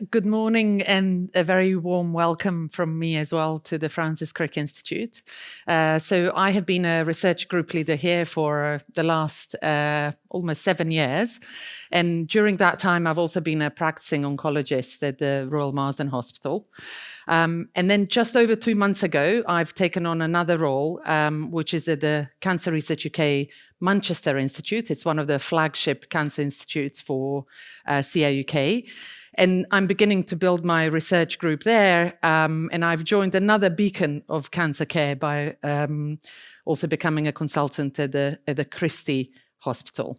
Good morning and a very warm welcome from me as well to the Francis Crick Institute. So I have been a research group leader here for the last almost 7 years. And during that time, I've also been a practicing oncologist at the Royal Marsden Hospital. And then just over 2 months ago, I've taken on another role, which is at the Cancer Research UK Manchester Institute. It's one of the flagship cancer institutes for CRUK. And I'm beginning to build my research group there. And I've joined another beacon of cancer care by also becoming a consultant at the Christie Hospital.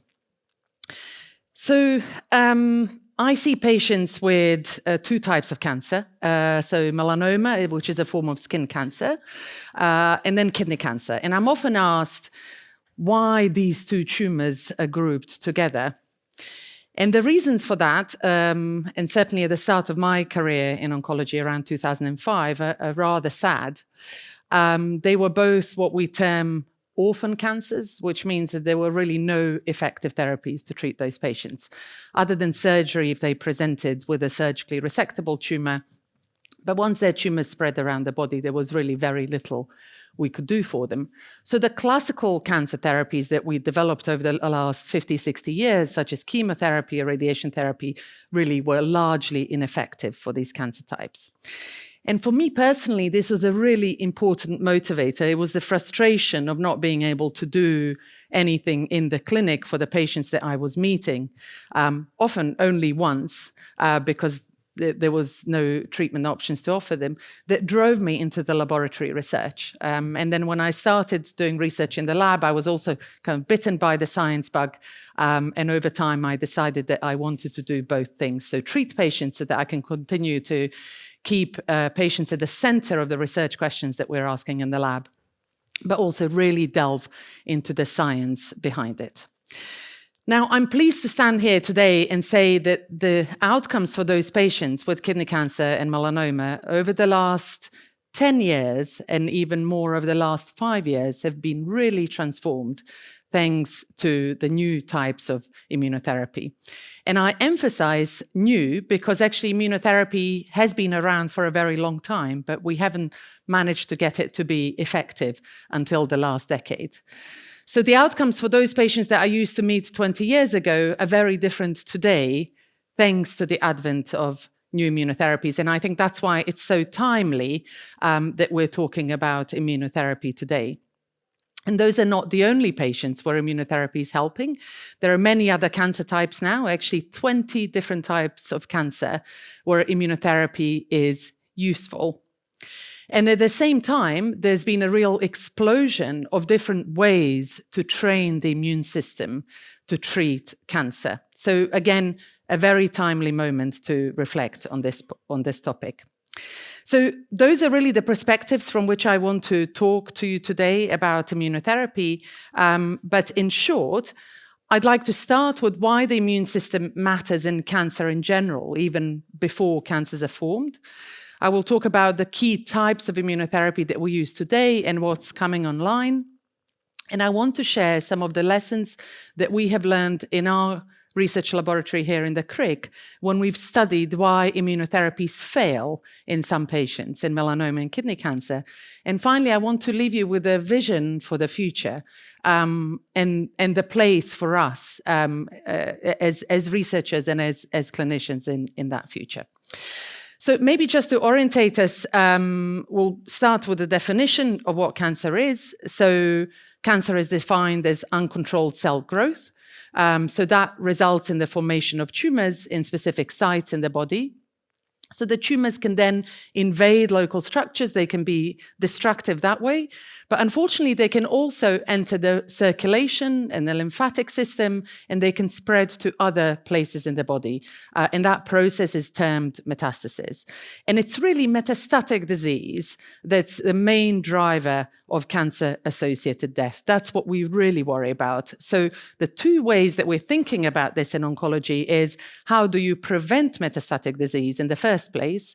So I see patients with 2 types of cancer. So melanoma, which is a form of skin cancer, and then kidney cancer. And I'm often asked why these 2 tumors are grouped together. And the reasons for that, and certainly at the start of my career in oncology around 2005, are rather sad. They were both what we term orphan cancers, which means that there were really no effective therapies to treat those patients, other than surgery if they presented with a surgically resectable tumor. But once their tumors spread around the body, there was really very little we could do for them. So the classical cancer therapies that we developed over the last 50, 60 years, such as chemotherapy or radiation therapy, really were largely ineffective for these cancer types. And for me personally, this was a really important motivator. It was the frustration of not being able to do anything in the clinic for the patients that I was meeting, often only once, because there was no treatment options to offer them, that drove me into the laboratory research. And then when I started doing research in the lab, I was also kind of bitten by the science bug. And over time, I decided that I wanted to do both things. So treat patients so that I can continue to keep patients at the center of the research questions that we're asking in the lab, but also really delve into the science behind it. Now, I'm pleased to stand here today and say that the outcomes for those patients with kidney cancer and melanoma over the last 10 years and even more over the last 5 years have been really transformed thanks to the new types of immunotherapy. And I emphasize new because actually immunotherapy has been around for a very long time, but we haven't managed to get it to be effective until the last decade. So the outcomes for those patients that I used to meet 20 years ago are very different today, thanks to the advent of new immunotherapies. And I think that's why it's so timely that we're talking about immunotherapy today. And those are not the only patients where immunotherapy is helping. There are many other cancer types now, actually 20 different types of cancer where immunotherapy is useful. And at the same time, there's been a real explosion of different ways to train the immune system to treat cancer. So again, a very timely moment to reflect on this topic. So those are really the perspectives from which I want to talk to you today about immunotherapy. But in short, I'd like to start with why the immune system matters in cancer in general, even before cancers are formed. I will talk about the key types of immunotherapy that we use today and what's coming online. And I want to share some of the lessons that we have learned in our research laboratory here in the Crick when we've studied why immunotherapies fail in some patients in melanoma and kidney cancer. And finally, I want to leave you with a vision for the future and the place for us as researchers and as clinicians in that future. So maybe just to orientate us, we'll start with the definition of what cancer is. So cancer is defined as uncontrolled cell growth. So that results in the formation of tumors in specific sites in the body. So the tumors can then invade local structures. They can be destructive that way. But unfortunately, they can also enter the circulation and the lymphatic system, and they can spread to other places in the body. And that process is termed metastasis. And it's really metastatic disease that's the main driver of cancer-associated death. That's what we really worry about. So the 2 ways that we're thinking about this in oncology is how do you prevent metastatic disease in the first place,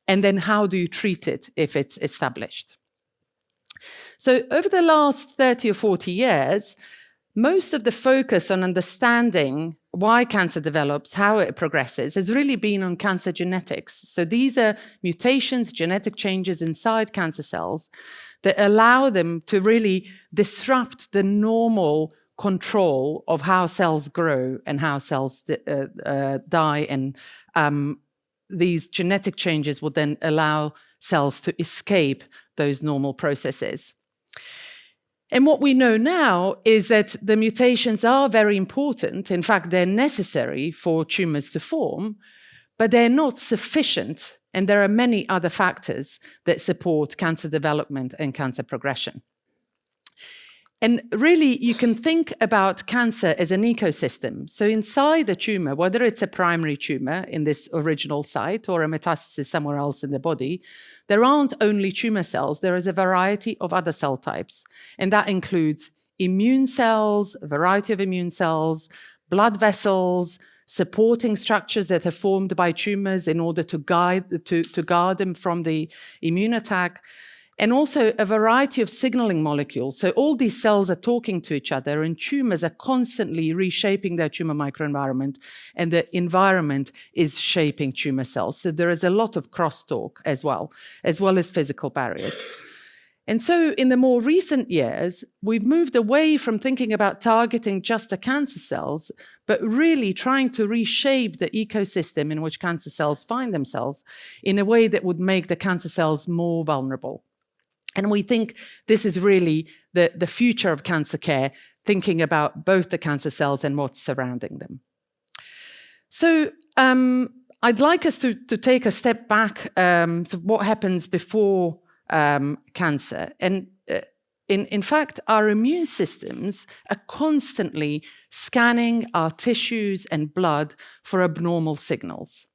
and then how do you treat it if it's established? So over the last 30 or 40 years, most of the focus on understanding why cancer develops, how it progresses, has really been on cancer genetics. So these are mutations, genetic changes inside cancer cells that allow them to really disrupt the normal control of how cells grow and how cells die. And these genetic changes will then allow cells to escape those normal processes. And what we know now is that the mutations are very important. In fact, they're necessary for tumors to form, but they're not sufficient. And there are many other factors that support cancer development and cancer progression. And really, you can think about cancer as an ecosystem. So inside the tumor, whether it's a primary tumor in this original site or a metastasis somewhere else in the body, there aren't only tumor cells, there is a variety of other cell types. And that includes immune cells, a variety of immune cells, blood vessels, supporting structures that are formed by tumors in order to guard them from the immune attack, and also a variety of signaling molecules. So all these cells are talking to each other, and tumors are constantly reshaping their tumor microenvironment, and the environment is shaping tumor cells. So there is a lot of crosstalk as well as physical barriers. And so in the more recent years, we've moved away from thinking about targeting just the cancer cells, but really trying to reshape the ecosystem in which cancer cells find themselves in a way that would make the cancer cells more vulnerable. And we think this is really the future of cancer care, thinking about both the cancer cells and what's surrounding them. So I'd like us to take a step back, so what happens before cancer. And in fact, our immune systems are constantly scanning our tissues and blood for abnormal signals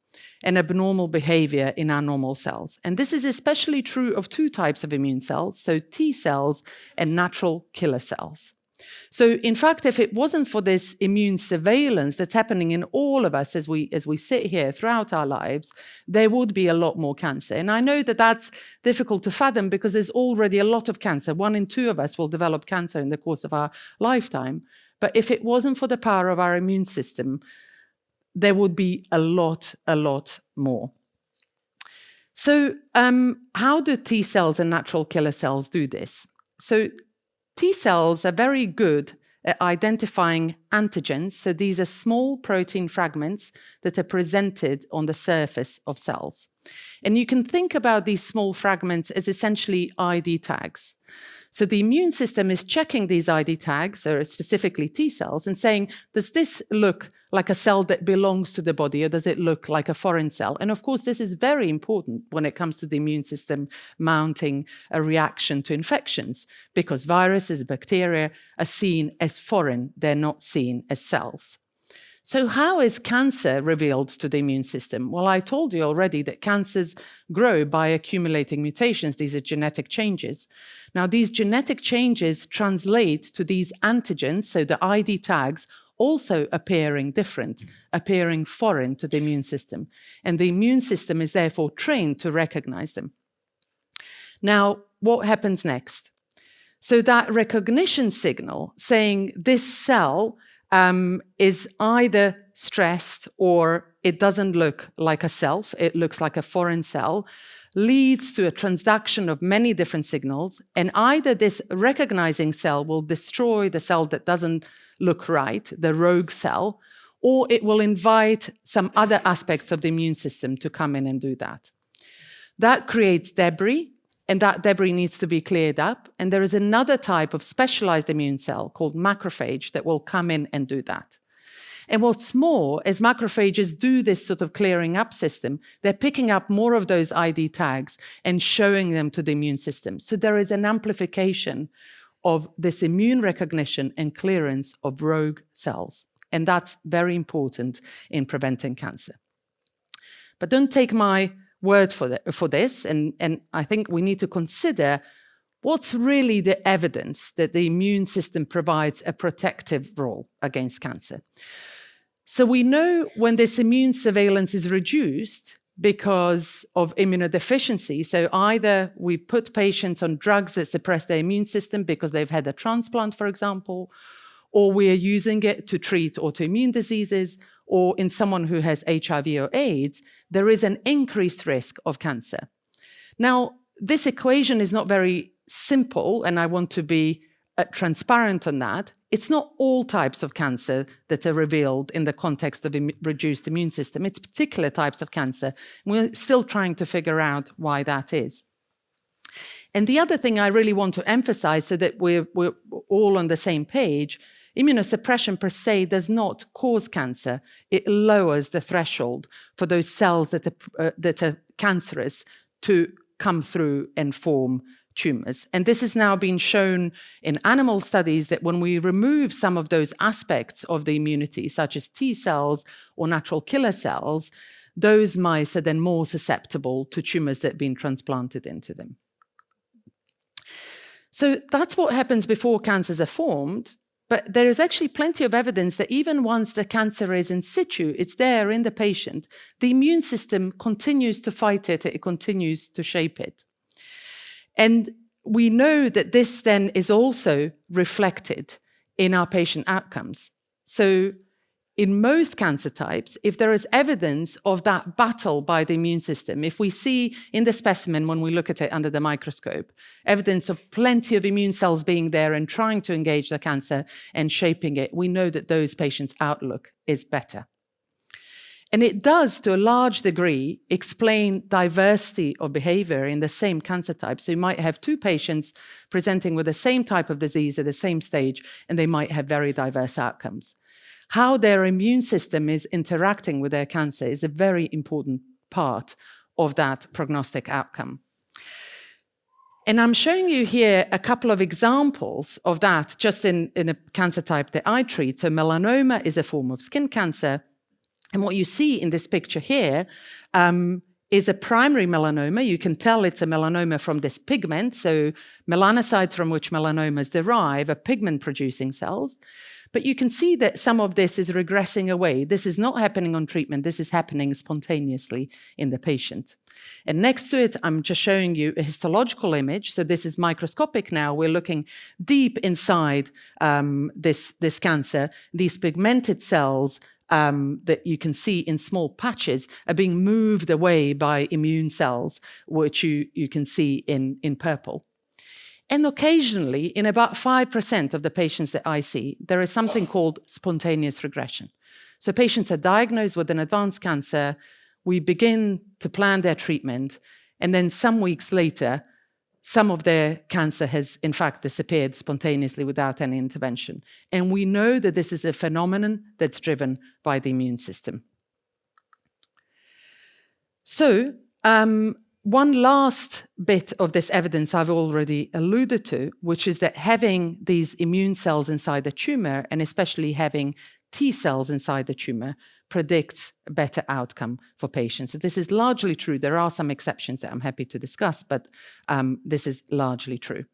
and abnormal behavior in our normal cells. And this is especially true of two types of immune cells, so T cells and natural killer cells. So in fact, if it wasn't for this immune surveillance that's happening in all of us as we sit here throughout our lives, there would be a lot more cancer. And I know that that's difficult to fathom because there's already a lot of cancer. 1 in 2 of us will develop cancer in the course of our lifetime. But if it wasn't for the power of our immune system, there would be a lot more. So how do T cells and natural killer cells do this? So T cells are very good at identifying antigens. So these are small protein fragments that are presented on the surface of cells. And you can think about these small fragments as essentially ID tags. So the immune system is checking these ID tags, or specifically T cells, and saying, does this look like a cell that belongs to the body, or does it look like a foreign cell? And of course, this is very important when it comes to the immune system mounting a reaction to infections, because viruses, bacteria are seen as foreign, they're not seen as cells. So how is cancer revealed to the immune system? Well, I told you already that cancers grow by accumulating mutations. These are genetic changes. Now, these genetic changes translate to these antigens, so the ID tags, also appearing different, appearing foreign to the immune system. And the immune system is therefore trained to recognize them. Now, what happens next? So that recognition signal saying this cell is either stressed or it doesn't look like a self, it looks like a foreign cell, leads to a transduction of many different signals, and either this recognizing cell will destroy the cell that doesn't look right, the rogue cell, or it will invite some other aspects of the immune system to come in and do that. That creates debris, and that debris needs to be cleared up. And there is another type of specialized immune cell called macrophage that will come in and do that. And what's more, as macrophages do this sort of clearing up system, they're picking up more of those ID tags and showing them to the immune system. So there is an amplification of this immune recognition and clearance of rogue cells. And that's very important in preventing cancer. But don't take my word for this, and I think we need to consider what's really the evidence that the immune system provides a protective role against cancer. So we know when this immune surveillance is reduced because of immunodeficiency, so either we put patients on drugs that suppress their immune system because they've had a transplant, for example, or we are using it to treat autoimmune diseases, or in someone who has HIV or AIDS, there is an increased risk of cancer. Now, this equation is not very simple, and I want to be transparent on that. It's not all types of cancer that are revealed in the context of reduced immune system. It's particular types of cancer. We're still trying to figure out why that is. And the other thing I really want to emphasize, so that we're all on the same page, immunosuppression per se does not cause cancer. It lowers the threshold for those cells that are cancerous to come through and form tumors. And this has now been shown in animal studies that when we remove some of those aspects of the immunity, such as T cells or natural killer cells, those mice are then more susceptible to tumors that have been transplanted into them. So that's what happens before cancers are formed. But there is actually plenty of evidence that even once the cancer is in situ, it's there in the patient, the immune system continues to fight it, it continues to shape it. And we know that this then is also reflected in our patient outcomes. So in most cancer types, if there is evidence of that battle by the immune system, if we see in the specimen when we look at it under the microscope, evidence of plenty of immune cells being there and trying to engage the cancer and shaping it, we know that those patients' outlook is better. And it does, to a large degree, explain diversity of behavior in the same cancer type. So you might have two patients presenting with the same type of disease at the same stage, and they might have very diverse outcomes. How their immune system is interacting with their cancer is a very important part of that prognostic outcome. And I'm showing you here a couple of examples of that just in a cancer type that I treat. So melanoma is a form of skin cancer. And what you see in this picture here is a primary melanoma. You can tell it's a melanoma from this pigment. So melanocytes from which melanomas derive are pigment-producing cells. But you can see that some of this is regressing away. This is not happening on treatment. This is happening spontaneously in the patient. And next to it, I'm just showing you a histological image. So this is microscopic now. We're looking deep inside this cancer. These pigmented cells that you can see in small patches are being moved away by immune cells, which you can see in purple. And occasionally, in about 5% of the patients that I see, there is something called spontaneous regression. So patients are diagnosed with an advanced cancer, we begin to plan their treatment, and then some weeks later, some of their cancer has in fact disappeared spontaneously without any intervention. And we know that this is a phenomenon that's driven by the immune system. So, one last bit of this evidence I've already alluded to, which is that having these immune cells inside the tumor, and especially having T cells inside the tumor, predicts a better outcome for patients. So this is largely true. There are some exceptions that I'm happy to discuss, but this is largely true.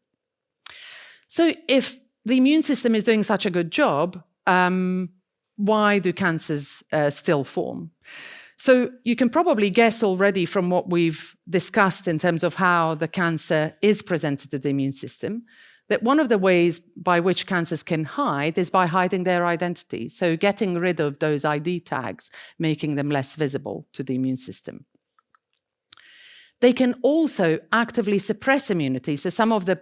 So if the immune system is doing such a good job, why do cancers still form? So you can probably guess already from what we've discussed in terms of how the cancer is presented to the immune system, that one of the ways by which cancers can hide is by hiding their identity. So getting rid of those ID tags, making them less visible to the immune system. They can also actively suppress immunity. So some of the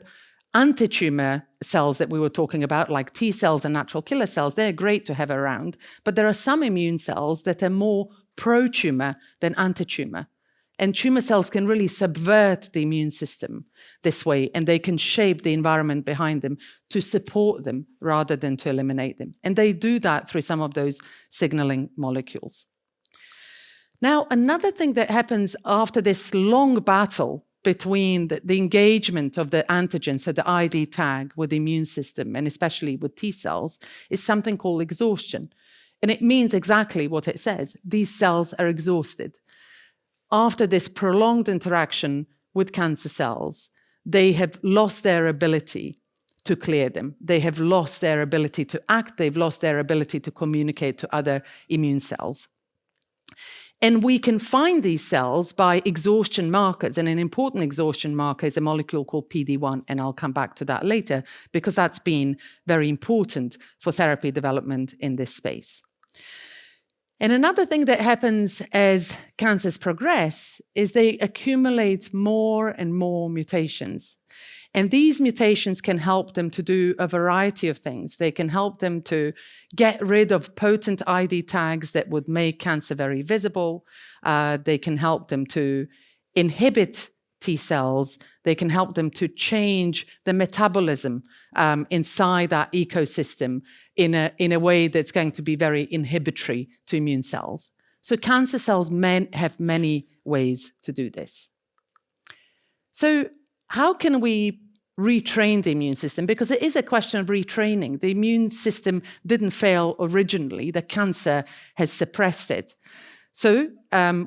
anti-tumor cells that we were talking about, like T cells and natural killer cells, they're great to have around. But there are some immune cells that are more pro-tumor than anti-tumor. And tumor cells can really subvert the immune system this way, and they can shape the environment behind them to support them rather than to eliminate them. And they do that through some of those signaling molecules. Now, another thing that happens after this long battle between the engagement of the antigen, so the ID tag with the immune system, and especially with T cells, is something called exhaustion. And it means exactly what it says. These cells are exhausted. After this prolonged interaction with cancer cells, they have lost their ability to clear them. They have lost their ability to act. They've lost their ability to communicate to other immune cells. And we can find these cells by exhaustion markers. And an important exhaustion marker is a molecule called PD-1. And I'll come back to that later, because that's been very important for therapy development in this space. And another thing that happens as cancers progress is they accumulate more and more mutations. And these mutations can help them to do a variety of things. They can help them to get rid of potent ID tags that would make cancer very visible. They can help them to inhibit T cells. They can help them to change the metabolism inside that ecosystem in a way that's going to be very inhibitory to immune cells. So cancer cells have many ways to do this. So how can we retrain the immune system? Because it is a question of retraining. The immune system didn't fail originally. The cancer has suppressed it. So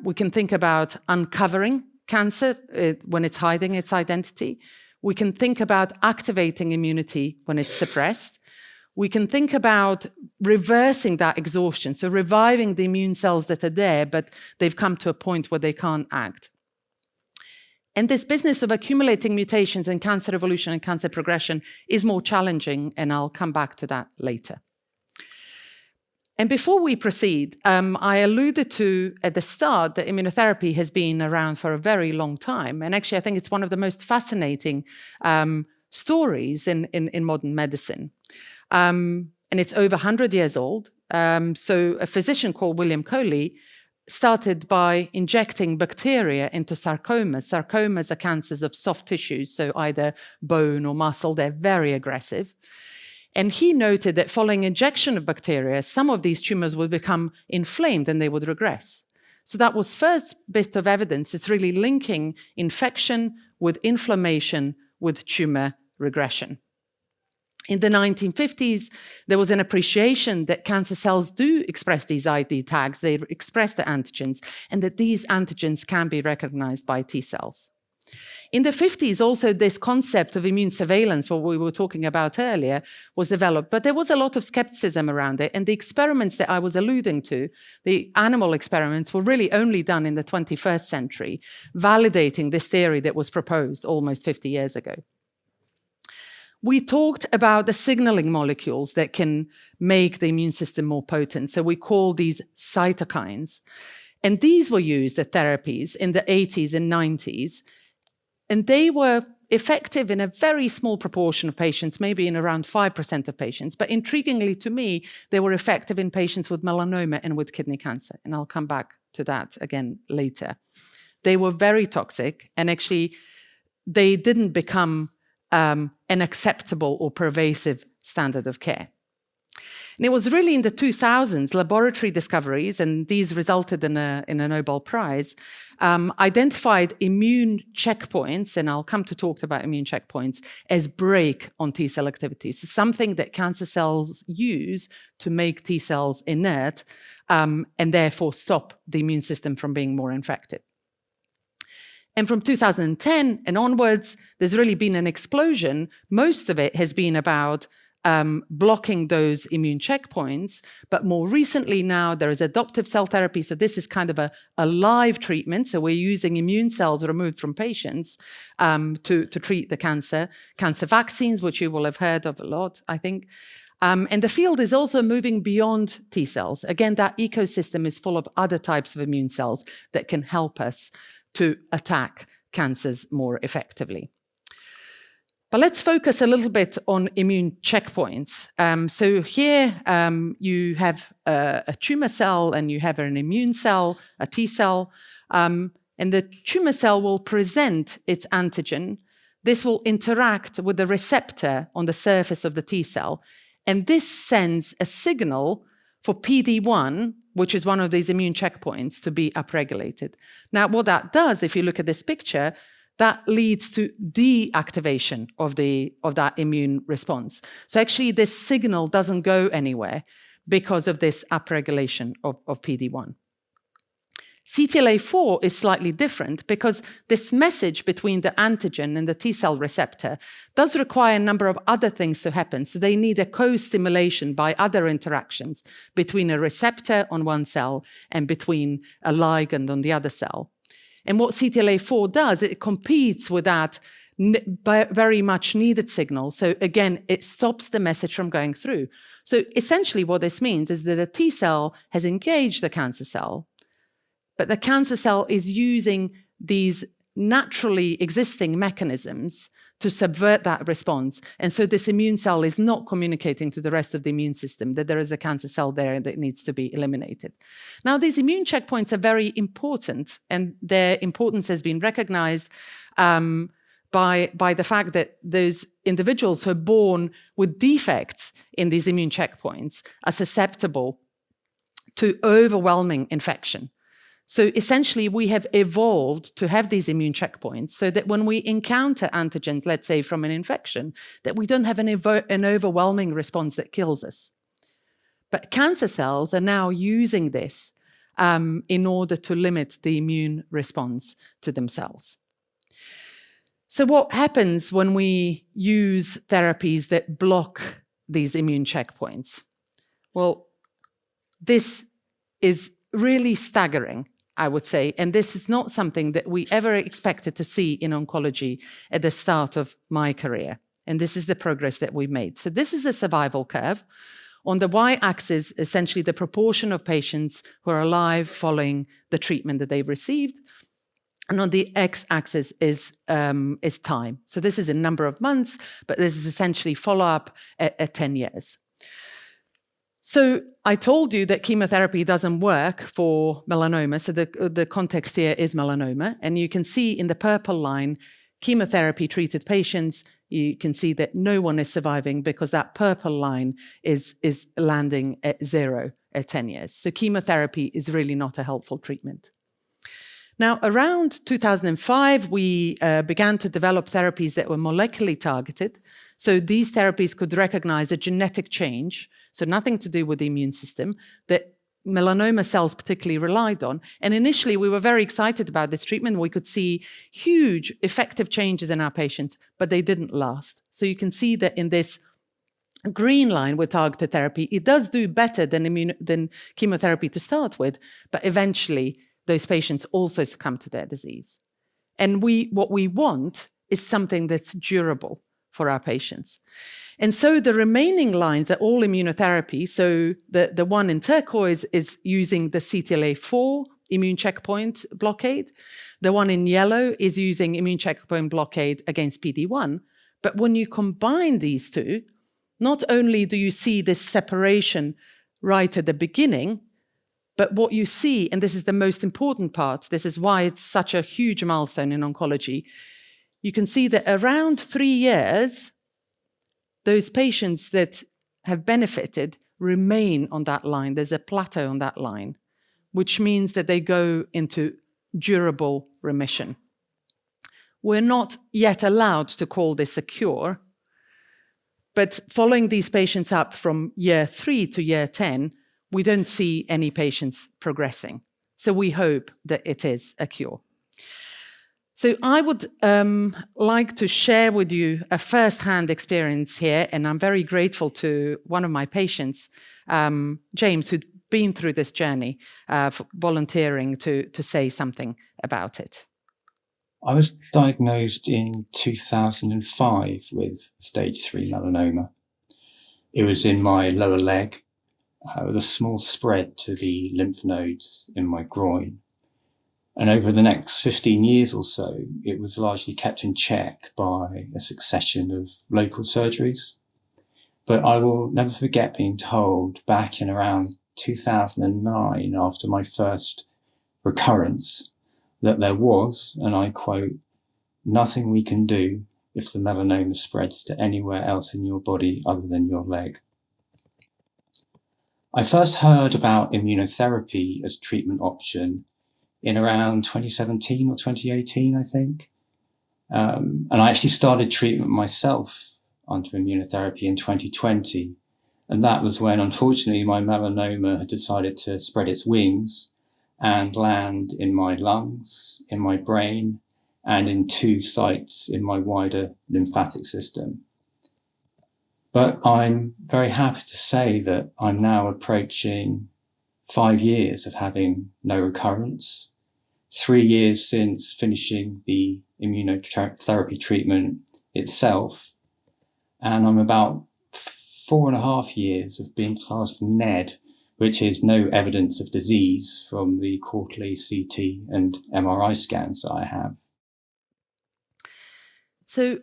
we can think about uncovering cancer when it's hiding its identity. We can think about activating immunity when it's suppressed. We can think about reversing that exhaustion, so reviving the immune cells that are there, but they've come to a point where they can't act. And this business of accumulating mutations in cancer evolution and cancer progression is more challenging, and I'll come back to that later. And before we proceed, I alluded to at the start that immunotherapy has been around for a very long time. And actually, I think it's one of the most fascinating stories in modern medicine. And it's over 100 years old. So a physician called William Coley started by injecting bacteria into sarcomas. Sarcomas are cancers of soft tissues, so either bone or muscle. They're very aggressive. And he noted that following injection of bacteria, some of these tumors would become inflamed and they would regress. So that was first bit of evidence that's really linking infection with inflammation with tumor regression. In the 1950s, there was an appreciation that cancer cells do express these ID tags, they express the antigens, and that these antigens can be recognized by T cells. In the 50s, also this concept of immune surveillance, what we were talking about earlier, was developed, but there was a lot of skepticism around it, and the experiments that I was alluding to, the animal experiments, were really only done in the 21st century, validating this theory that was proposed almost 50 years ago. We talked about the signaling molecules that can make the immune system more potent, so we call these cytokines. And these were used as therapies in the 80s and 90s, and they were effective in a very small proportion of patients, maybe in around 5% of patients. But intriguingly to me, they were effective in patients with melanoma and with kidney cancer. And I'll come back to that again later. They were very toxic, and actually they didn't become an acceptable or pervasive standard of care. And it was really in the 2000s, laboratory discoveries, and these resulted in a Nobel Prize, identified immune checkpoints, and I'll come to talk about immune checkpoints, as brake on T cell activity. So something that cancer cells use to make T cells inert and therefore stop the immune system from being more infected. And from 2010 and onwards, there's really been an explosion. Most of it has been about blocking those immune checkpoints. But more recently now, there is adoptive cell therapy. So this is kind of a live treatment. So we're using immune cells removed from patients to treat the cancer. Cancer vaccines, which you will have heard of a lot, I think. And the field is also moving beyond T cells. Again, that ecosystem is full of other types of immune cells that can help us to attack cancers more effectively. But let's focus a little bit on immune checkpoints. So here you have a tumor cell and you have an immune cell, a T cell, and the tumor cell will present its antigen. This will interact with the receptor on the surface of the T cell, and this sends a signal for PD-1, which is one of these immune checkpoints, to be upregulated. Now, what that does, if you look at this picture, that leads to deactivation of that immune response. So actually, this signal doesn't go anywhere because of this upregulation of PD-1. CTLA-4 is slightly different because this message between the antigen and the T-cell receptor does require a number of other things to happen. So they need a co-stimulation by other interactions between a receptor on one cell and between a ligand on the other cell. And what CTLA-4 does, it competes with that very much needed signal. So again, it stops the message from going through. So essentially what this means is that a T-cell has engaged the cancer cell, but the cancer cell is using these naturally existing mechanisms to subvert that response. And so this immune cell is not communicating to the rest of the immune system that there is a cancer cell there that needs to be eliminated. Now, these immune checkpoints are very important, and their importance has been recognized by the fact that those individuals who are born with defects in these immune checkpoints are susceptible to overwhelming infection. So essentially, we have evolved to have these immune checkpoints so that when we encounter antigens, let's say from an infection, that we don't have an overwhelming response that kills us. But cancer cells are now using this in order to limit the immune response to themselves. So what happens when we use therapies that block these immune checkpoints? Well, this is really staggering, I would say, and this is not something that we ever expected to see in oncology at the start of my career. And this is the progress that we made. So this is a survival curve. On the y-axis, essentially the proportion of patients who are alive following the treatment that they received. And on the x-axis is time. So this is a number of months, but this is essentially follow-up at 10 years. So I told you that chemotherapy doesn't work for melanoma. So the context here is melanoma. And you can see in the purple line, chemotherapy-treated patients, you can see that no one is surviving because that purple line is landing at 0 at 10 years. So chemotherapy is really not a helpful treatment. Now, around 2005, we began to develop therapies that were molecularly targeted. So these therapies could recognize a genetic change, so nothing to do with the immune system, that melanoma cells particularly relied on. And initially, we were very excited about this treatment. We could see huge effective changes in our patients, but they didn't last. So you can see that in this green line with targeted therapy, it does do better than chemotherapy to start with, but eventually, those patients also succumb to their disease. And what we want is something that's durable for our patients. And so the remaining lines are all immunotherapy. So the one in turquoise is using the CTLA-4 immune checkpoint blockade. The one in yellow is using immune checkpoint blockade against PD-1. But when you combine these two, not only do you see this separation right at the beginning, but what you see, and this is the most important part, this is why it's such a huge milestone in oncology, you can see that around 3 years, those patients that have benefited remain on that line. There's a plateau on that line, which means that they go into durable remission. We're not yet allowed to call this a cure, but following these patients up from year 3 to year 10, we don't see any patients progressing. So we hope that it is a cure. So I would like to share with you a first-hand experience here, and I'm very grateful to one of my patients, James, who'd been through this journey, for volunteering to say something about it. I was diagnosed in 2005 with stage 3 melanoma. It was in my lower leg, with a small spread to the lymph nodes in my groin. And over the next 15 years or so, it was largely kept in check by a succession of local surgeries. But I will never forget being told back in around 2009, after my first recurrence, that there was, and I quote, "nothing we can do if the melanoma spreads to anywhere else in your body other than your leg." I first heard about immunotherapy as a treatment option in around 2017 or 2018, I think. And I actually started treatment myself under immunotherapy in 2020. And that was when, unfortunately, my melanoma had decided to spread its wings and land in my lungs, in my brain, and in 2 sites in my wider lymphatic system. But I'm very happy to say that I'm now approaching 5 years of having no recurrence, 3 years since finishing the immunotherapy treatment itself, and I'm about 4.5 years of being classed NED, which is no evidence of disease, from the quarterly CT and MRI scans that I have. So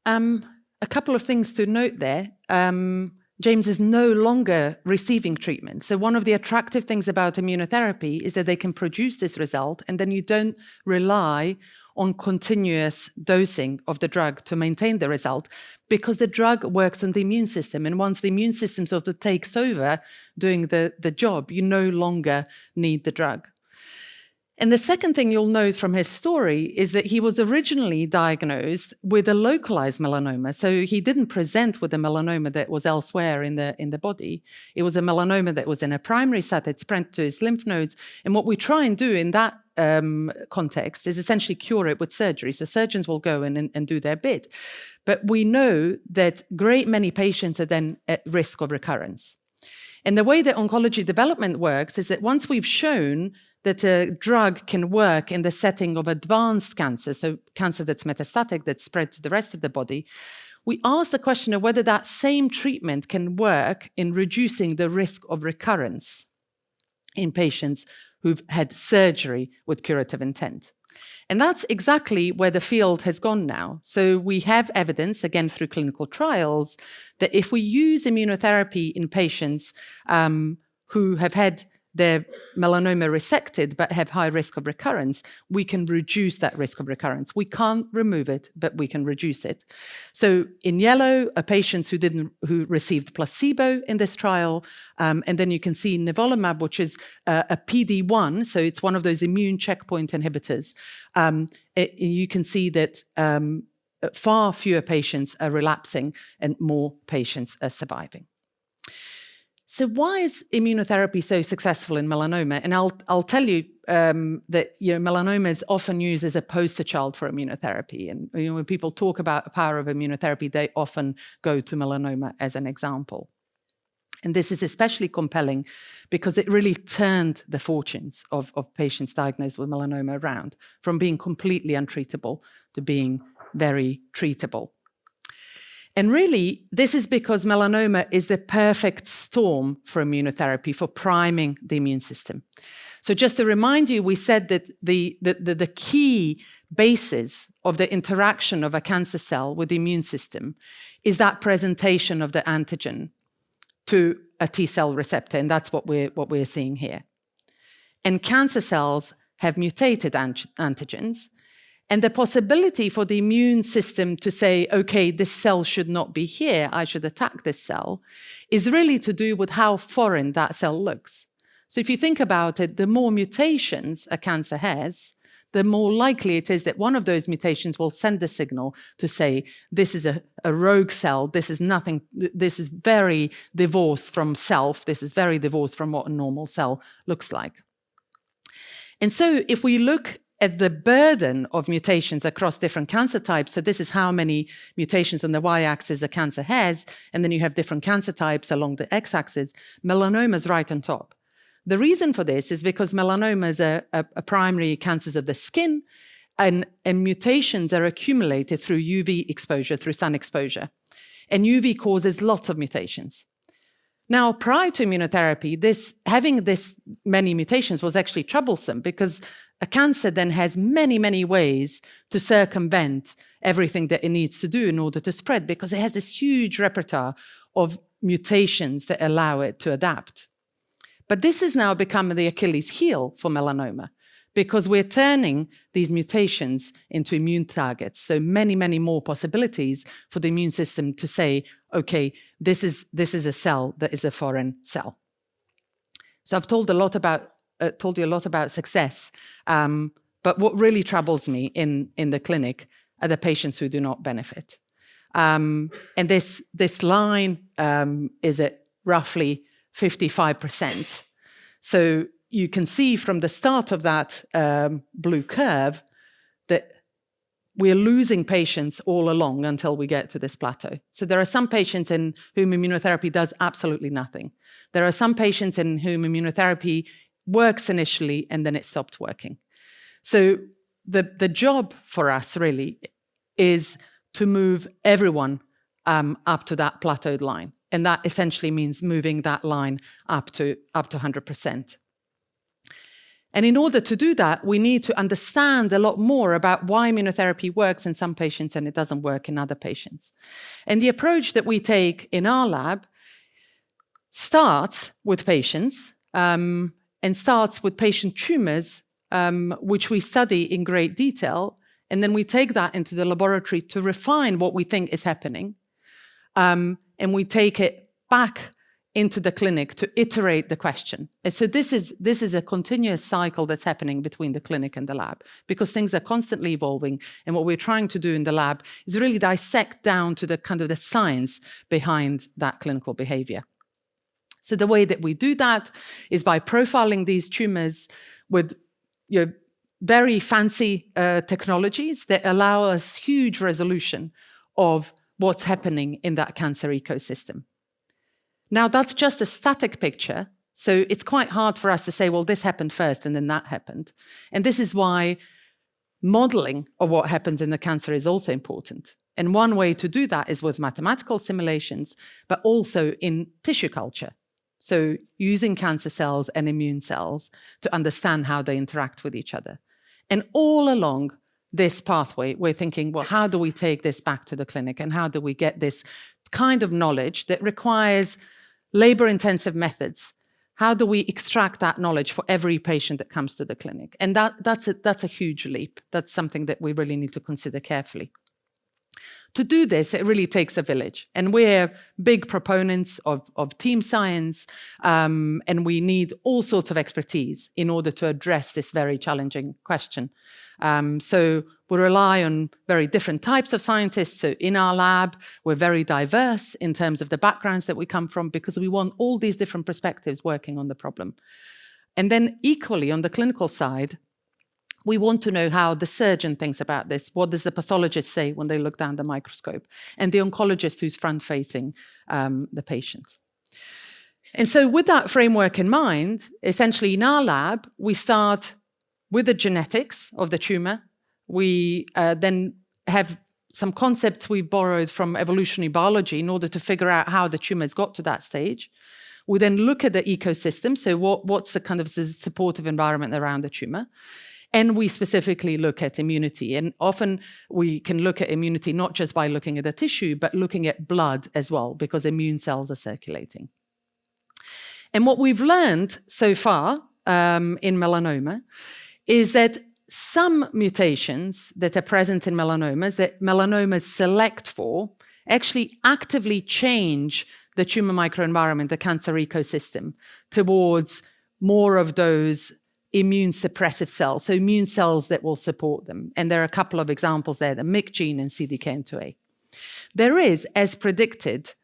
a couple of things to note there. James is no longer receiving treatment. So one of the attractive things about immunotherapy is that they can produce this result, and then you don't rely on continuous dosing of the drug to maintain the result, because the drug works on the immune system. And once the immune system sort of takes over doing the job, you no longer need the drug. And the second thing you'll note from his story is that he was originally diagnosed with a localized melanoma. So he didn't present with a melanoma that was elsewhere in the body. It was a melanoma that was in a primary site. It spread to his lymph nodes. And what we try and do in that context is essentially cure it with surgery. So surgeons will go in and do their bit. But we know that great many patients are then at risk of recurrence. And the way that oncology development works is that once we've shown that a drug can work in the setting of advanced cancer, so cancer that's metastatic, that's spread to the rest of the body, we ask the question of whether that same treatment can work in reducing the risk of recurrence in patients who've had surgery with curative intent. And that's exactly where the field has gone now. So we have evidence, again through clinical trials, that if we use immunotherapy in patients who have had their melanoma resected but have high risk of recurrence, we can reduce that risk of recurrence. We can't remove it, but we can reduce it. So in yellow are patients who received placebo in this trial, and then you can see nivolumab, which is a PD-1, so it's one of those immune checkpoint inhibitors. You can see that far fewer patients are relapsing and more patients are surviving. So why is immunotherapy so successful in melanoma? And I'll tell you that melanoma is often used as a poster child for immunotherapy. And when people talk about the power of immunotherapy, they often go to melanoma as an example. And this is especially compelling because it really turned the fortunes of patients diagnosed with melanoma around, from being completely untreatable to being very treatable. And really, this is because melanoma is the perfect storm for immunotherapy, for priming the immune system. So just to remind you, we said that the key basis of the interaction of a cancer cell with the immune system is that presentation of the antigen to a T-cell receptor, and that's what we're seeing here. And cancer cells have mutated antigens, and the possibility for the immune system to say, okay, this cell should not be here, I should attack this cell, is really to do with how foreign that cell looks. So if you think about it, the more mutations a cancer has, the more likely it is that one of those mutations will send a signal to say, this is a rogue cell, this is nothing, this is very divorced from self, this is very divorced from what a normal cell looks like. And so if we look at the burden of mutations across different cancer types, so this is how many mutations on the y-axis a cancer has, and then you have different cancer types along the x-axis, melanoma is right on top. The reason for this is because melanoma is a primary cancers of the skin, and mutations are accumulated through UV exposure, through sun exposure. And UV causes lots of mutations. Now, prior to immunotherapy, having this many mutations was actually troublesome because a cancer then has many, many ways to circumvent everything that it needs to do in order to spread, because it has this huge repertoire of mutations that allow it to adapt. But this has now become the Achilles heel for melanoma, because we're turning these mutations into immune targets. So many, many more possibilities for the immune system to say, okay, this is a cell that is a foreign cell. So I've told you a lot about success, but what really troubles me in the clinic are the patients who do not benefit. And this line is at roughly 55%. So you can see from the start of that blue curve that we're losing patients all along until we get to this plateau. So there are some patients in whom immunotherapy does absolutely nothing. There are some patients in whom immunotherapy works initially and then it stopped working. So the job for us really is to move everyone up to that plateaued line. And that essentially means moving that line up to 100%. And in order to do that, we need to understand a lot more about why immunotherapy works in some patients and it doesn't work in other patients. And the approach that we take in our lab starts with patients and starts with patient tumors, which we study in great detail. And then we take that into the laboratory to refine what we think is happening. And we take it back into the clinic to iterate the question. And so this is a continuous cycle that's happening between the clinic and the lab, because things are constantly evolving. And what we're trying to do in the lab is really dissect down to the kind of the science behind that clinical behavior. So the way that we do that is by profiling these tumors with very fancy technologies that allow us huge resolution of what's happening in that cancer ecosystem. Now, that's just a static picture, so it's quite hard for us to say, well, this happened first and then that happened. And this is why modeling of what happens in the cancer is also important. And one way to do that is with mathematical simulations, but also in tissue culture. So using cancer cells and immune cells to understand how they interact with each other. And all along this pathway, we're thinking, well, how do we take this back to the clinic? And how do we get this kind of knowledge that requires labor-intensive methods? How do we extract that knowledge for every patient that comes to the clinic? And that's a huge leap. That's something that we really need to consider carefully. To do this, it really takes a village. And we're big proponents of team science, and we need all sorts of expertise in order to address this very challenging question. So we rely on very different types of scientists. So in our lab, we're very diverse in terms of the backgrounds that we come from, because we want all these different perspectives working on the problem. And then equally on the clinical side, we want to know how the surgeon thinks about this. What does the pathologist say when they look down the microscope? And the oncologist who's front-facing the patient. And so with that framework in mind, essentially in our lab, we start with the genetics of the tumor. We then have some concepts we borrowed from evolutionary biology in order to figure out how the tumors got to that stage. We then look at the ecosystem. So what's the kind of supportive environment around the tumor? And we specifically look at immunity. And often we can look at immunity not just by looking at the tissue, but looking at blood as well, because immune cells are circulating. And what we've learned so far in melanoma is that some mutations that are present in melanomas, that melanomas select for, actually actively change the tumor microenvironment, the cancer ecosystem, towards more of those immune suppressive cells, so immune cells that will support them. And there are a couple of examples there, the MYC gene and CDKN2A. There is, as predicted,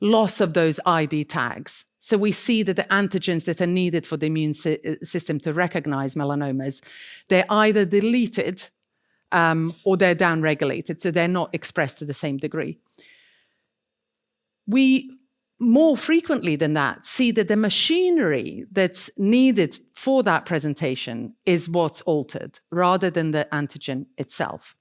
loss of those ID tags. So we see that the antigens that are needed for the immune system to recognize melanomas, they're either deleted or they're downregulated, so they're not expressed to the same degree. We more frequently than that see that the machinery that's needed for that presentation is what's altered rather than the antigen itself.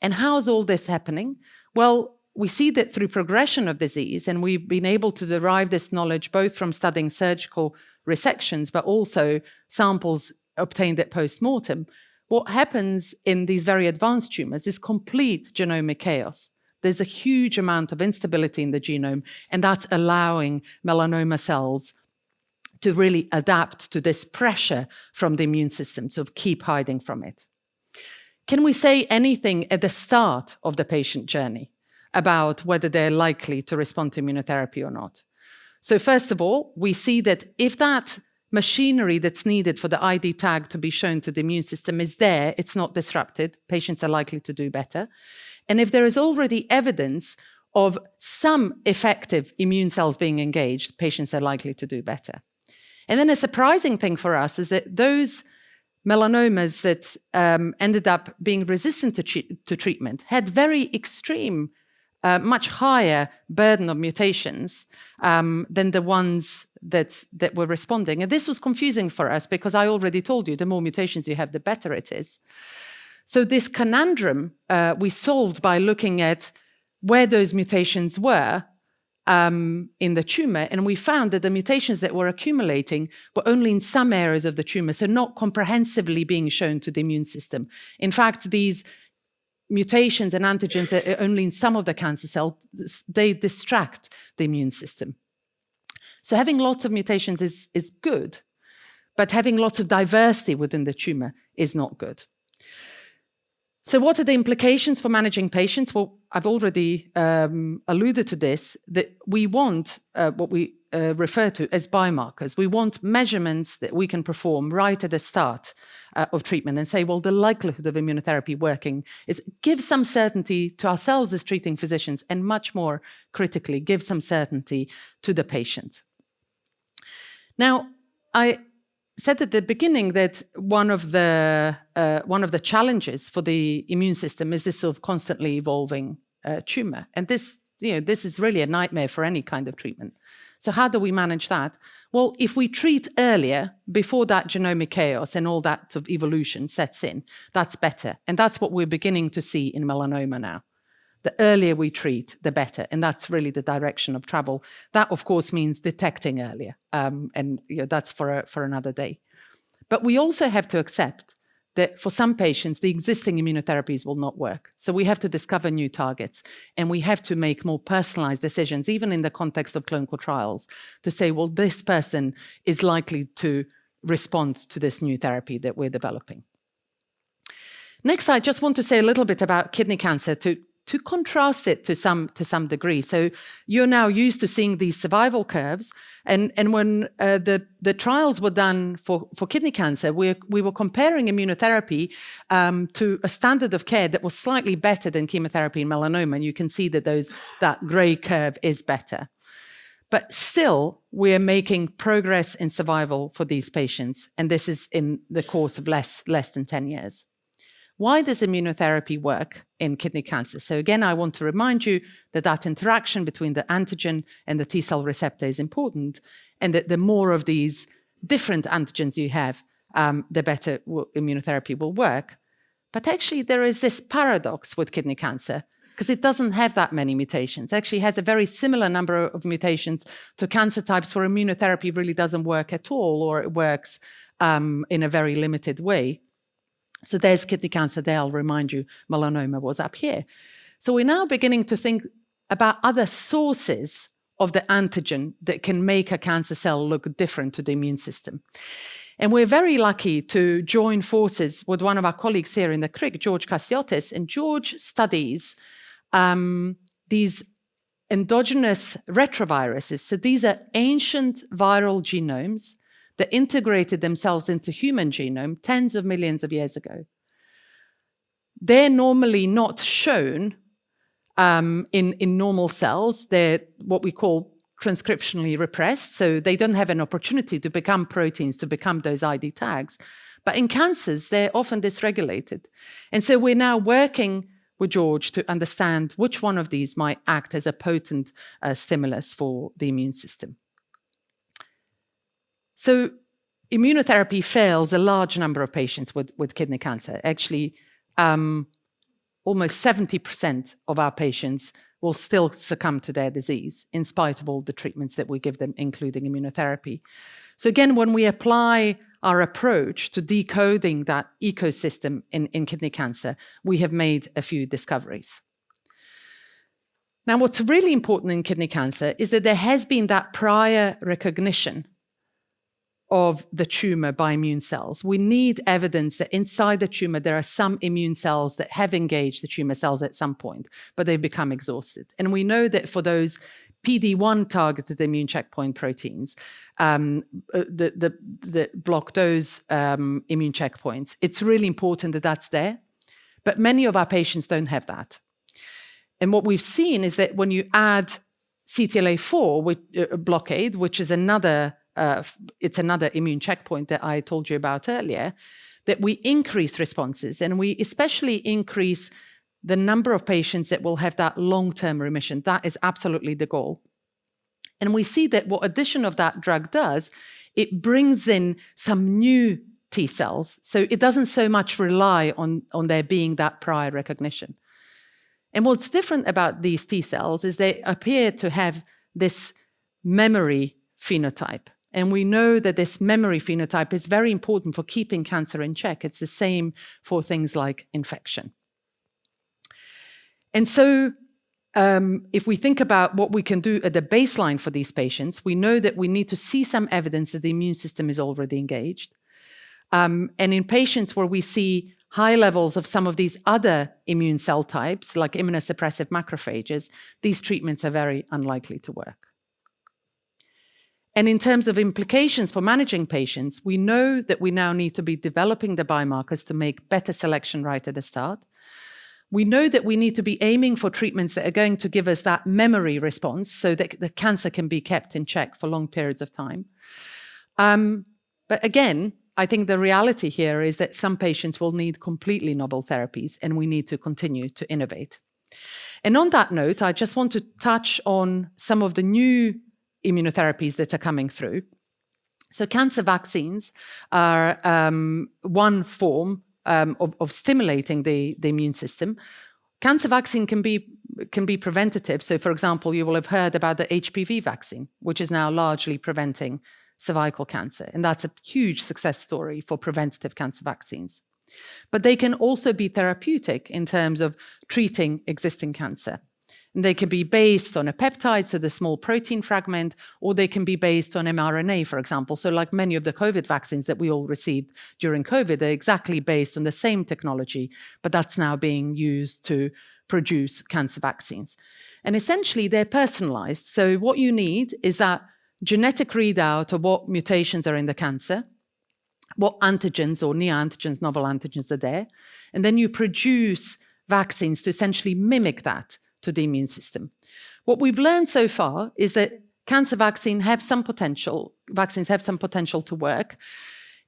And how is all this happening? Well, we see that through progression of disease, and we've been able to derive this knowledge both from studying surgical resections, but also samples obtained at post-mortem. What happens in these very advanced tumors is complete genomic chaos. There's a huge amount of instability in the genome, and that's allowing melanoma cells to really adapt to this pressure from the immune system, so keep hiding from it. Can we say anything at the start of the patient journey about whether they're likely to respond to immunotherapy or not? So first of all, we see that if that machinery that's needed for the ID tag to be shown to the immune system is there, it's not disrupted, patients are likely to do better. And if there is already evidence of some effective immune cells being engaged, patients are likely to do better. And then a surprising thing for us is that those melanomas that ended up being resistant to treatment had very extreme, much higher burden of mutations than the ones that were responding. And this was confusing for us because I already told you, the more mutations you have, the better it is. So this conundrum we solved by looking at where those mutations were in the tumor, and we found that the mutations that were accumulating were only in some areas of the tumor, so not comprehensively being shown to the immune system. In fact, these mutations and antigens that are only in some of the cancer cells, they distract the immune system. So having lots of mutations is good, but having lots of diversity within the tumor is not good. So what are the implications for managing patients? Well, I've already alluded to this, that we want what we refer to as biomarkers. We want measurements that we can perform right at the start of treatment and say, well, the likelihood of immunotherapy working is give some certainty to ourselves as treating physicians, and much more critically, give some certainty to the patient. Now, I said at the beginning that one of the challenges for the immune system is this sort of constantly evolving tumor, and this is really a nightmare for any kind of treatment. So how do we manage that? Well, if we treat earlier, before that genomic chaos and all that sort of evolution sets in, that's better, and that's what we're beginning to see in melanoma now. The earlier we treat, the better, and that's really the direction of travel. That, of course, means detecting earlier, and that's for another day. But we also have to accept that for some patients, the existing immunotherapies will not work. So we have to discover new targets, and we have to make more personalized decisions, even in the context of clinical trials, to say, well, this person is likely to respond to this new therapy that we're developing. Next, I just want to say a little bit about kidney cancer to contrast it to some degree. So you're now used to seeing these survival curves, and when the trials were done for kidney cancer, we were comparing immunotherapy to a standard of care that was slightly better than chemotherapy in melanoma, and you can see that that grey curve is better. But still, we're making progress in survival for these patients, and this is in the course of less than 10 years. Why does immunotherapy work in kidney cancer? So again, I want to remind you that interaction between the antigen and the T-cell receptor is important, and that the more of these different antigens you have, the better immunotherapy will work. But actually, there is this paradox with kidney cancer, because it doesn't have that many mutations. It actually has a very similar number of mutations to cancer types where immunotherapy really doesn't work at all, or it works in a very limited way. So there's kidney cancer there. I'll remind you, melanoma was up here. So we're now beginning to think about other sources of the antigen that can make a cancer cell look different to the immune system. And we're very lucky to join forces with one of our colleagues here in the Crick, George Cassiotis. And George studies these endogenous retroviruses. So these are ancient viral genomes that integrated themselves into human genome tens of millions of years ago. They're normally not shown in normal cells. They're what we call transcriptionally repressed, so they don't have an opportunity to become proteins, to become those ID tags. But in cancers, they're often dysregulated. And so we're now working with George to understand which one of these might act as a potent stimulus for the immune system. So immunotherapy fails a large number of patients with kidney cancer. Actually, almost 70% of our patients will still succumb to their disease in spite of all the treatments that we give them, including immunotherapy. So again, when we apply our approach to decoding that ecosystem in kidney cancer, we have made a few discoveries. Now, what's really important in kidney cancer is that there has been that prior recognition of the tumor by immune cells. We need evidence that inside the tumor there are some immune cells that have engaged the tumor cells at some point, but they've become exhausted. And we know that for those PD-1 targeted immune checkpoint proteins that block those immune checkpoints, it's really important that that's there. But many of our patients don't have that. And what we've seen is that when you add CTLA-4 blockade, which is another it's another immune checkpoint that I told you about earlier, that we increase responses, and we especially increase the number of patients that will have that long-term remission. That is absolutely the goal. And we see that what addition of that drug does, it brings in some new T cells. So it doesn't so much rely on there being that prior recognition. And what's different about these T cells is they appear to have this memory phenotype. And we know that this memory phenotype is very important for keeping cancer in check. It's the same for things like infection. And so if we think about what we can do at the baseline for these patients, we know that we need to see some evidence that the immune system is already engaged. And in patients where we see high levels of some of these other immune cell types, like immunosuppressive macrophages, these treatments are very unlikely to work. And in terms of implications for managing patients, we know that we now need to be developing the biomarkers to make better selection right at the start. We know that we need to be aiming for treatments that are going to give us that memory response so that the cancer can be kept in check for long periods of time. But again, I think the reality here is that some patients will need completely novel therapies, and we need to continue to innovate. And on that note, I just want to touch on some of the new immunotherapies that are coming through. So cancer vaccines are one form of stimulating the immune system. Cancer vaccine can be preventative. So, for example, you will have heard about the HPV vaccine, which is now largely preventing cervical cancer. And that's a huge success story for preventative cancer vaccines. But they can also be therapeutic in terms of treating existing cancer. And they can be based on a peptide, so the small protein fragment, or they can be based on mRNA, for example. So like many of the COVID vaccines that we all received during COVID, they're exactly based on the same technology, but that's now being used to produce cancer vaccines. And essentially, they're personalized. So what you need is that genetic readout of what mutations are in the cancer, what antigens or neoantigens, novel antigens are there, and then you produce vaccines to essentially mimic that to the immune system. What we've learned so far is that cancer vaccines have some potential to work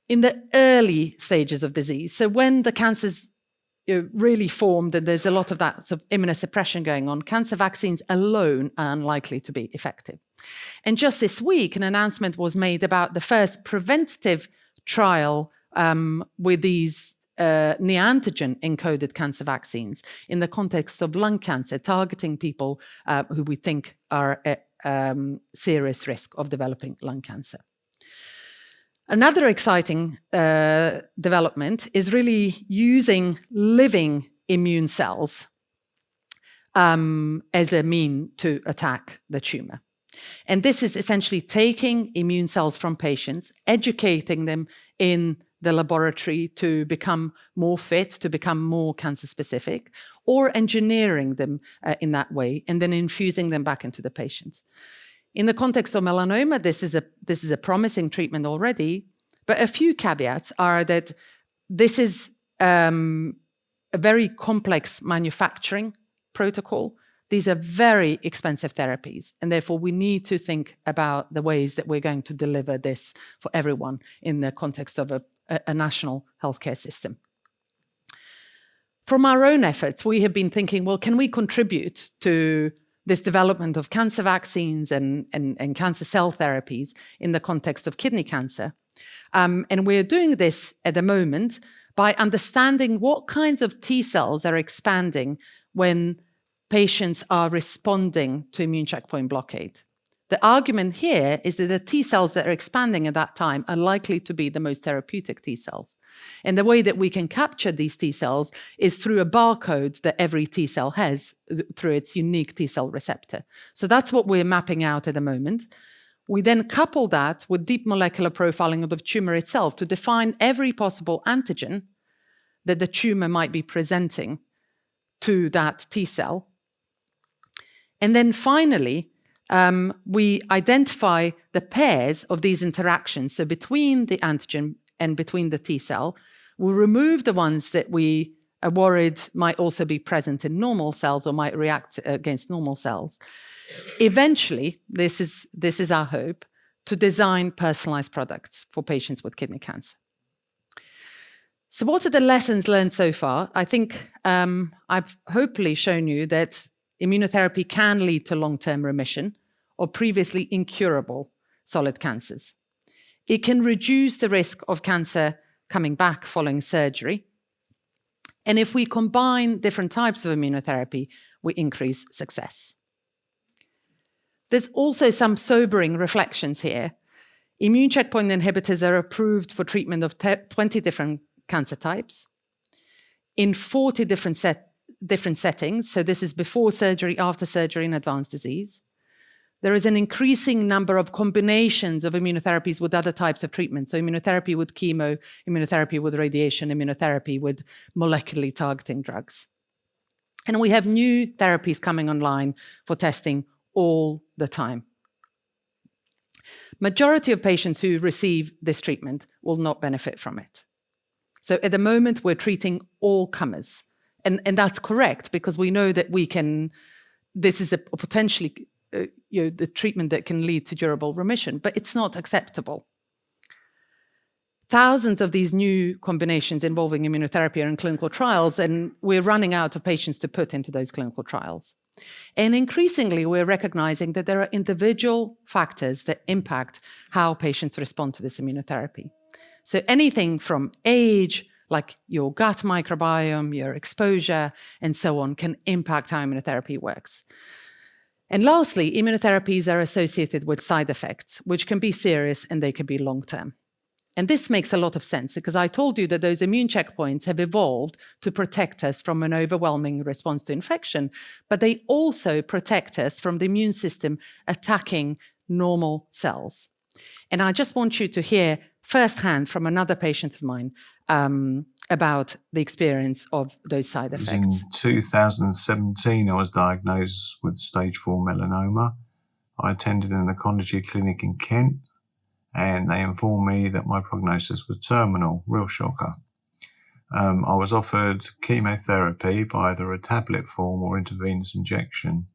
in the early stages of disease. So when the cancer's really formed and there's a lot of that sort of immunosuppression going on, cancer vaccines alone are unlikely to be effective. And just this week, an announcement was made about the first preventative trial with these neoantigen-encoded cancer vaccines in the context of lung cancer, targeting people who we think are at serious risk of developing lung cancer. Another exciting development is really using living immune cells as a mean to attack the tumor. And this is essentially taking immune cells from patients, educating them in the laboratory to become more fit, to become more cancer specific, or engineering them in that way, and then infusing them back into the patients. In the context of melanoma, this is a promising treatment already, but a few caveats are that this is a very complex manufacturing protocol. These are very expensive therapies, and therefore we need to think about the ways that we're going to deliver this for everyone in the context of a national healthcare system. From our own efforts, we have been thinking, well, can we contribute to this development of cancer vaccines and cancer cell therapies in the context of kidney cancer? And we're doing this at the moment by understanding what kinds of T cells are expanding when patients are responding to immune checkpoint blockade. The argument here is that the T cells that are expanding at that time are likely to be the most therapeutic T cells. And the way that we can capture these T cells is through a barcode that every T cell has through its unique T cell receptor. So that's what we're mapping out at the moment. We then couple that with deep molecular profiling of the tumor itself to define every possible antigen that the tumor might be presenting to that T cell. And then finally, we identify the pairs of these interactions. So between the antigen and between the T cell, we'll remove the ones that we are worried might also be present in normal cells or might react against normal cells. Eventually, this is our hope, to design personalized products for patients with kidney cancer. So what are the lessons learned so far? I think I've hopefully shown you that immunotherapy can lead to long-term remission of previously incurable solid cancers. It can reduce the risk of cancer coming back following surgery. And if we combine different types of immunotherapy, we increase success. There's also some sobering reflections here. Immune checkpoint inhibitors are approved for treatment of 20 different cancer types in 40 different settings. So this is before surgery, after surgery, and advanced disease. There is an increasing number of combinations of immunotherapies with other types of treatment. So immunotherapy with chemo, immunotherapy with radiation, immunotherapy with molecularly targeting drugs. And we have new therapies coming online for testing all the time. Majority of patients who receive this treatment will not benefit from it. So at the moment, we're treating all comers. And that's correct, because we know that this is a potentially the treatment that can lead to durable remission, but it's not acceptable. Thousands of these new combinations involving immunotherapy are in clinical trials, and we're running out of patients to put into those clinical trials. And increasingly, we're recognizing that there are individual factors that impact how patients respond to this immunotherapy. So anything from age, like your gut microbiome, your exposure, and so on, can impact how immunotherapy works. And lastly, immunotherapies are associated with side effects, which can be serious and they can be long-term. And this makes a lot of sense, because I told you that those immune checkpoints have evolved to protect us from an overwhelming response to infection, but they also protect us from the immune system attacking normal cells. And I just want you to hear firsthand from another patient of mine about the experience of those side effects. In 2017, I was diagnosed with stage 4 melanoma. I attended an oncology clinic in Kent, and they informed me that my prognosis was terminal. Real shocker. I was offered chemotherapy by either a tablet form or intravenous injection.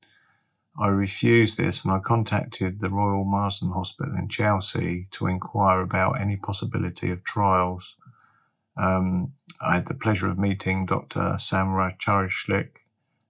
I refused this, and I contacted the Royal Marsden Hospital in Chelsea to inquire about any possibility of trials. I had the pleasure of meeting Dr. Samra Turajlić,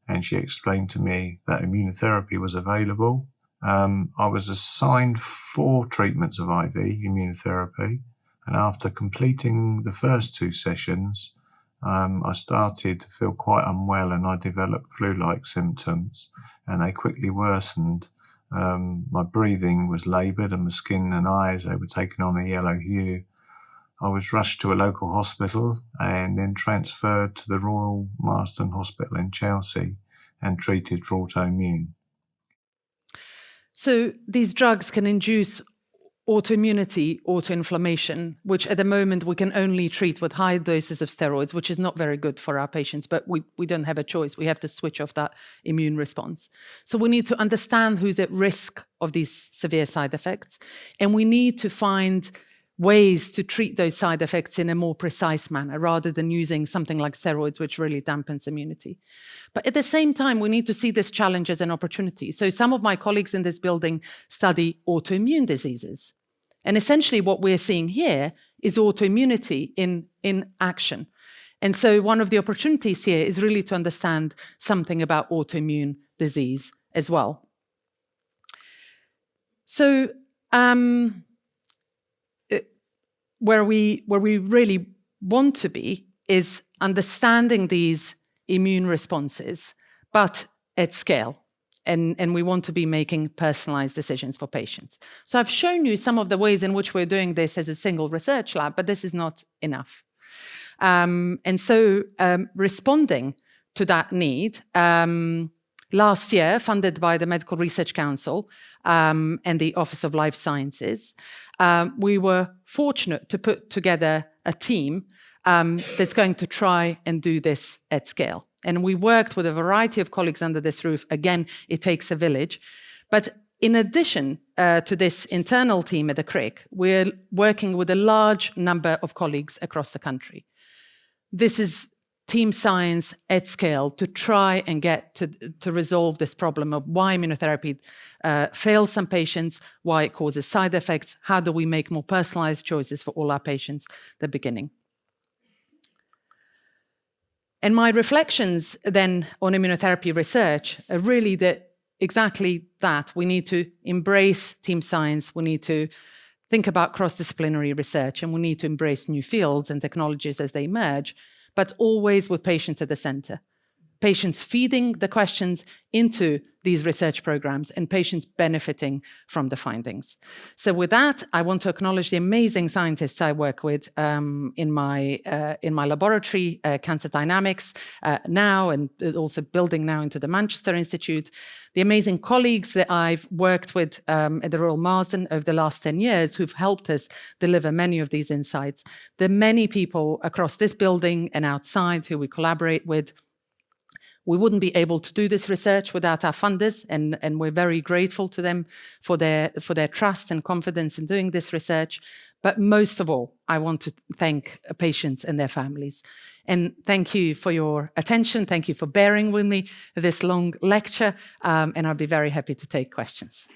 and she explained to me that immunotherapy was available. I was assigned 4 treatments of IV immunotherapy, and after completing the first 2 sessions, I started to feel quite unwell, and I developed flu-like symptoms, and they quickly worsened. My breathing was laboured, and my skin and eyes, they were taking on a yellow hue. I was rushed to a local hospital and then transferred to the Royal Marsden Hospital in Chelsea and treated for autoimmune. So these drugs can induce autoimmunity, autoinflammation, which at the moment we can only treat with high doses of steroids, which is not very good for our patients, but we don't have a choice. We have to switch off that immune response. So we need to understand who's at risk of these severe side effects, and we need to find ways to treat those side effects in a more precise manner, rather than using something like steroids, which really dampens immunity. But at the same time, we need to see this challenge as an opportunity. So some of my colleagues in this building study autoimmune diseases. And essentially what we're seeing here is autoimmunity in action. And so one of the opportunities here is really to understand something about autoimmune disease as well. So where we really want to be is understanding these immune responses, but at scale. And we want to be making personalized decisions for patients. So I've shown you some of the ways in which we're doing this as a single research lab, but this is not enough. And so responding to that need, last year, funded by the Medical Research Council and the Office of Life Sciences, we were fortunate to put together a team that's going to try and do this at scale. And we worked with a variety of colleagues under this roof. Again, it takes a village. But in addition to this internal team at the Crick, we're working with a large number of colleagues across the country. This is team science at scale to try and get to resolve this problem of why immunotherapy fails some patients, why it causes side effects, how do we make more personalized choices for all our patients at the beginning. And my reflections then on immunotherapy research are really exactly that. We need to embrace team science, we need to think about cross-disciplinary research, and we need to embrace new fields and technologies as they emerge, but always with patients at the center. Patients feeding the questions into these research programs and patients benefiting from the findings. So with that, I want to acknowledge the amazing scientists I work with in my laboratory, Cancer Dynamics, now, and also building now into the Manchester Institute, the amazing colleagues that I've worked with at the Royal Marsden over the last 10 years who've helped us deliver many of these insights, the many people across this building and outside who we collaborate with. We wouldn't be able to do this research without our funders, and we're very grateful to them for their trust and confidence in doing this research. But most of all, I want to thank patients and their families. And thank you for your attention. Thank you for bearing with me this long lecture, and I'll be very happy to take questions.